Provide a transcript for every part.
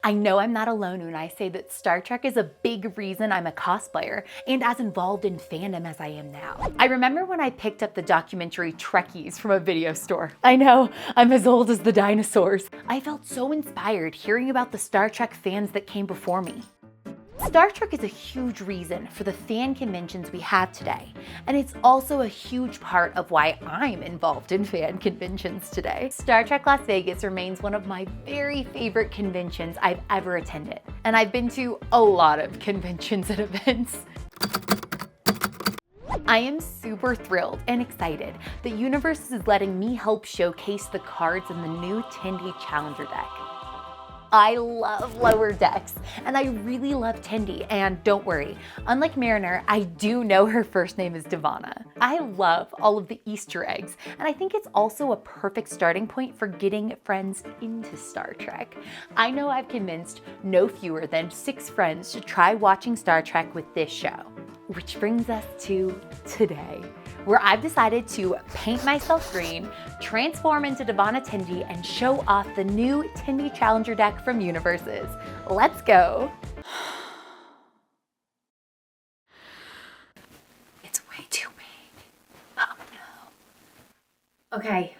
I know I'm not alone when I say that Star Trek is a big reason I'm a cosplayer and as involved in fandom as I am now. I remember when I picked up the documentary Trekkies from a video store. I know, I'm as old as the dinosaurs. I felt so inspired hearing about the Star Trek fans that came before me. Star Trek is a huge reason for the fan conventions we have today, and it's also a huge part of why I'm involved in fan conventions today. Star Trek Las Vegas remains one of my very favorite conventions I've ever attended, and I've been to a lot of conventions and events. I am super thrilled and excited that UniVersus is letting me help showcase the cards in the new Tendi Challenger Deck. I love lower decks, and I really love Tendi, and don't worry, unlike Mariner, I do know her first name is D'Vana. I love all of the Easter eggs, and I think it's also a perfect starting point for getting friends into Star Trek. I know I've convinced no fewer than 6 friends to try watching Star Trek with this show. Which brings us to today, where I've decided to paint myself green, transform into D'Vana Tendi, and show off the new Tendi Challenger Deck from UniVersus. Let's go. It's way too big. Oh no. Okay,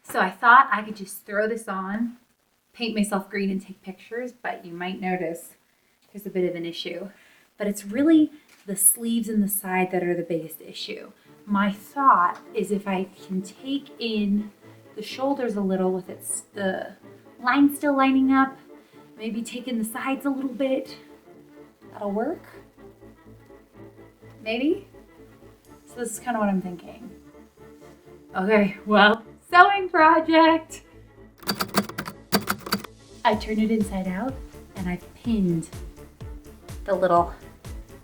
so I thought I could just throw this on, paint myself green and take pictures, but you might notice there's a bit of an issue. But it's really the sleeves and the side that are the biggest issue. My thought is if I can take in the shoulders a little with the line still lining up, maybe take in the sides a little bit, that'll work. Maybe? So this is kind of what I'm thinking. Okay, well, sewing project. I turned it inside out and I pinned the little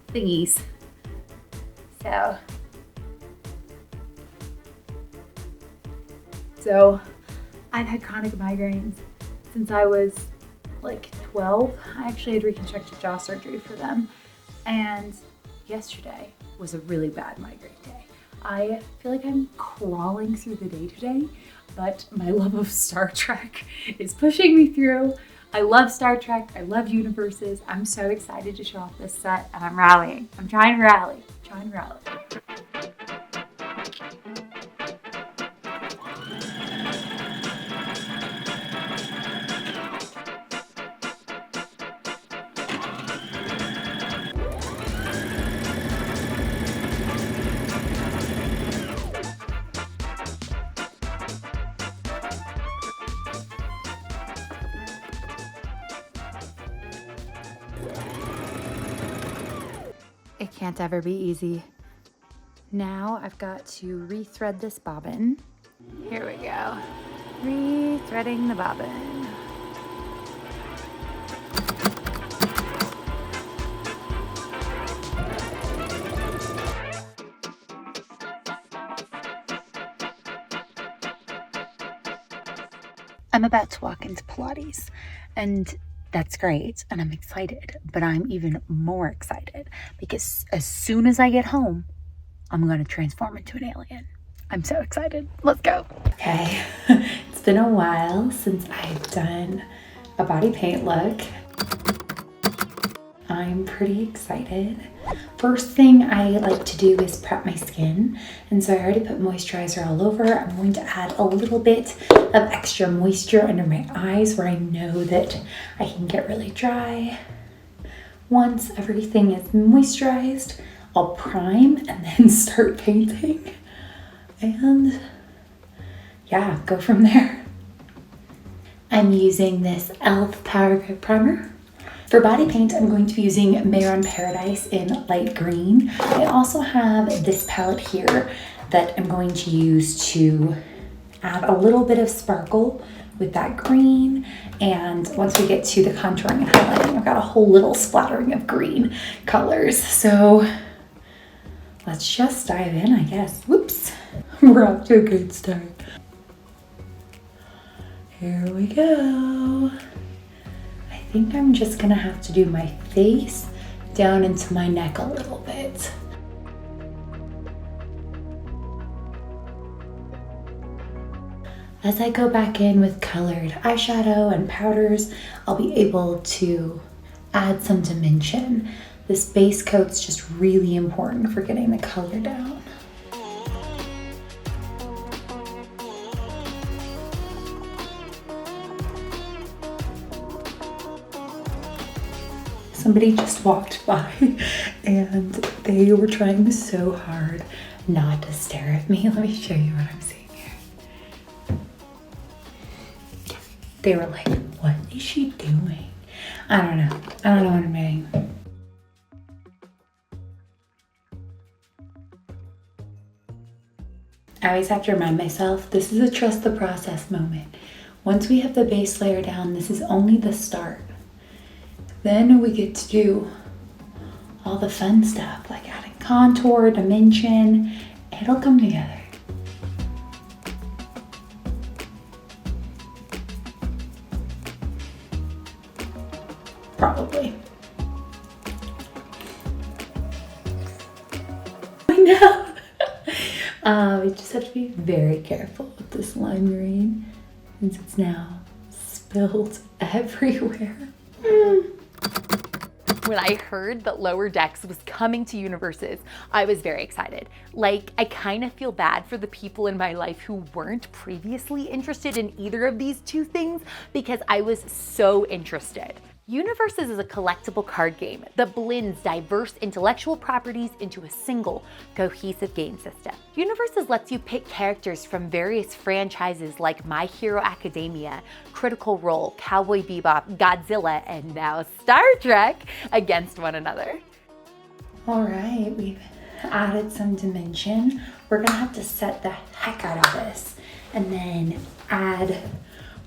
thingies. So I've had chronic migraines since I was like 12. I actually had reconstructive jaw surgery for them. And yesterday was a really bad migraine day. I feel like I'm crawling through the day today, but my love of Star Trek is pushing me through. I love Star Trek, I love UniVersus. I'm so excited to show off this set, and I'm rallying. I'm trying to rally, It can't ever be easy. Now I've got to rethread this bobbin. Here we go. Rethreading the bobbin. I'm about to walk into Pilates, and that's great, and I'm excited, but I'm even more excited because as soon as I get home, I'm gonna transform into an alien. I'm so excited. Let's go. Okay, it's been a while since I've done a body paint look. I'm pretty excited. First thing I like to do is prep my skin. And so I already put moisturizer all over. I'm going to add a little bit of extra moisture under my eyes where I know that I can get really dry. Once everything is moisturized, I'll prime and then start painting. And yeah, go from there. I'm using this e.l.f. Power Grip Primer. For body paint, I'm going to be using Mayron Paradise in light green. I also have this palette here that I'm going to use to add a little bit of sparkle with that green. And once we get to the contouring and highlighting, I've got a whole little splattering of green colors. So let's just dive in, I guess. Whoops, we're off to a good start. Here we go. I think I'm just gonna have to do my face down into my neck a little bit. As I go back in with colored eyeshadow and powders, I'll be able to add some dimension. This base coat's just really important for getting the color down. Somebody just walked by and they were trying so hard not to stare at me. Let me show you what I'm seeing here. They were like, what is she doing? I don't know. I don't know what I'm doing. I always have to remind myself, this is a trust the process moment. Once we have the base layer down, this is only the start. Then we get to do all the fun stuff, like adding contour, dimension. It'll come together. Probably. I know. We just have to be very careful with this lime green since it's now spilled everywhere. When I heard that Lower Decks was coming to UniVersus, I was very excited. Like, I kind of feel bad for the people in my life who weren't previously interested in either of these two things because I was so interested. UniVersus is a collectible card game that blends diverse intellectual properties into a single, cohesive game system. UniVersus lets you pick characters from various franchises like My Hero Academia, Critical Role, Cowboy Bebop, Godzilla, and now Star Trek against one another. All right, we've added some dimension. We're gonna have to set the heck out of this and then add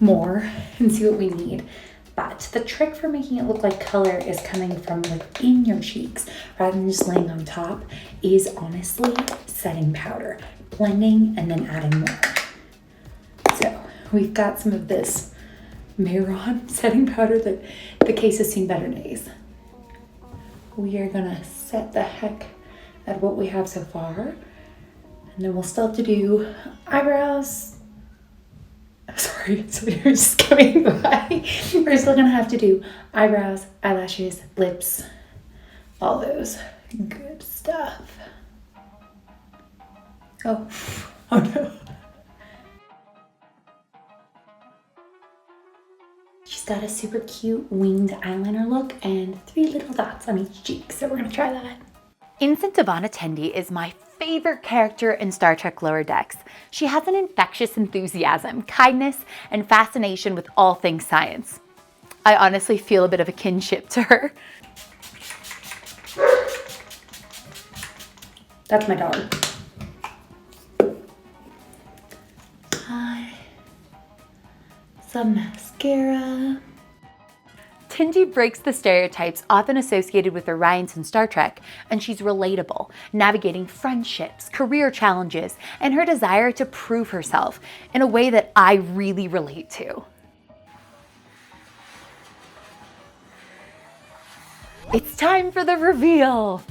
more and see what we need. But the trick for making it look like color is coming from within your cheeks rather than just laying on top is honestly setting powder, blending and then adding more. So we've got some of this Mayron setting powder that the case has seen better days. We are gonna set the heck at what we have so far. And then we'll still have to do eyebrows. Sorry, so you're just coming by. We're still gonna have to do eyebrows, eyelashes, lips, all those good stuff. Oh no. She's got a super cute winged eyeliner look and 3 little dots on each cheek, so we're gonna try that. D'Vana Tendi is my favorite character in Star Trek Lower Decks. She has an infectious enthusiasm, kindness, and fascination with all things science. I honestly feel a bit of a kinship to her. That's my dog. Some mascara. Tendi breaks the stereotypes often associated with Orions in Star Trek, and she's relatable, navigating friendships, career challenges, and her desire to prove herself in a way that I really relate to. It's time for the reveal!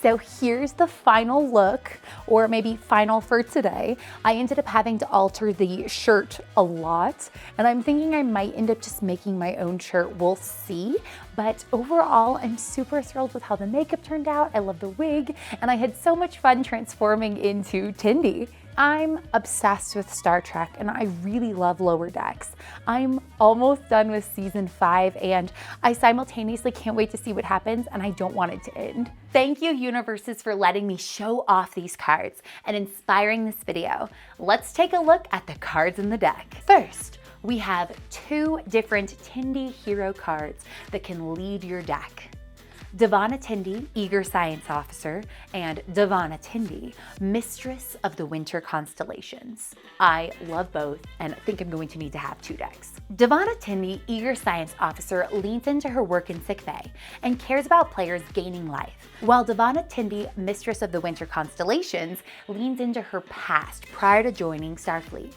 So here's the final look, or maybe final for today. I ended up having to alter the shirt a lot, and I'm thinking I might end up just making my own shirt. We'll see. But overall, I'm super thrilled with how the makeup turned out. I love the wig, and I had so much fun transforming into Tendi. I'm obsessed with Star Trek and I really love Lower Decks. I'm almost done with season 5 and I simultaneously can't wait to see what happens and I don't want it to end. Thank you UniVersus for letting me show off these cards and inspiring this video. Let's take a look at the cards in the deck. First, we have 2 different Tendi hero cards that can lead your deck. D'Vana Tendi, Eager Science Officer, and D'Vana Tendi, Mistress of the Winter Constellations. I love both, and I think I'm going to need to have 2 decks. D'Vana Tendi, Eager Science Officer, leans into her work in sickbay and cares about players gaining life, while D'Vana Tendi, Mistress of the Winter Constellations, leans into her past prior to joining Starfleet.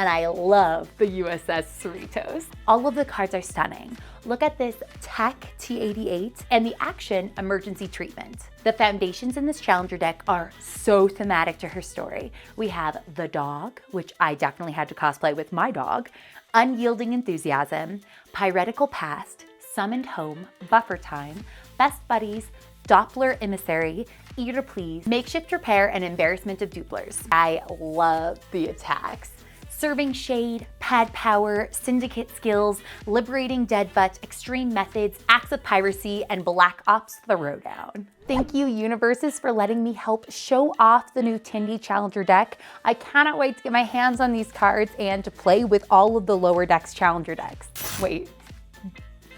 And I love the USS Cerritos. All of the cards are stunning. Look at this Tech T-88 and the Action Emergency Treatment. The foundations in this Challenger deck are so thematic to her story. We have the Dog, which I definitely had to cosplay with my dog, Unyielding Enthusiasm, Piratical Past, Summoned Home, Buffer Time, Best Buddies, Doppler Emissary, Eager to Please, Makeshift Repair, and Embarrassment of Duplers. I love the attacks. Serving Shade, Pad Power, Syndicate Skills, Liberating Deadbutt, Extreme Methods, Acts of Piracy, and Black Ops Throwdown. Thank you, UniVersus, for letting me help show off the new Tendi Challenger deck. I cannot wait to get my hands on these cards and to play with all of the lower decks Challenger decks. Wait,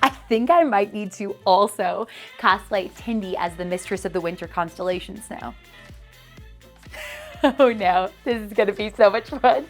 I think I might need to also cosplay Tendi as the Mistress of the Winter Constellations now. Oh no, this is gonna be so much fun.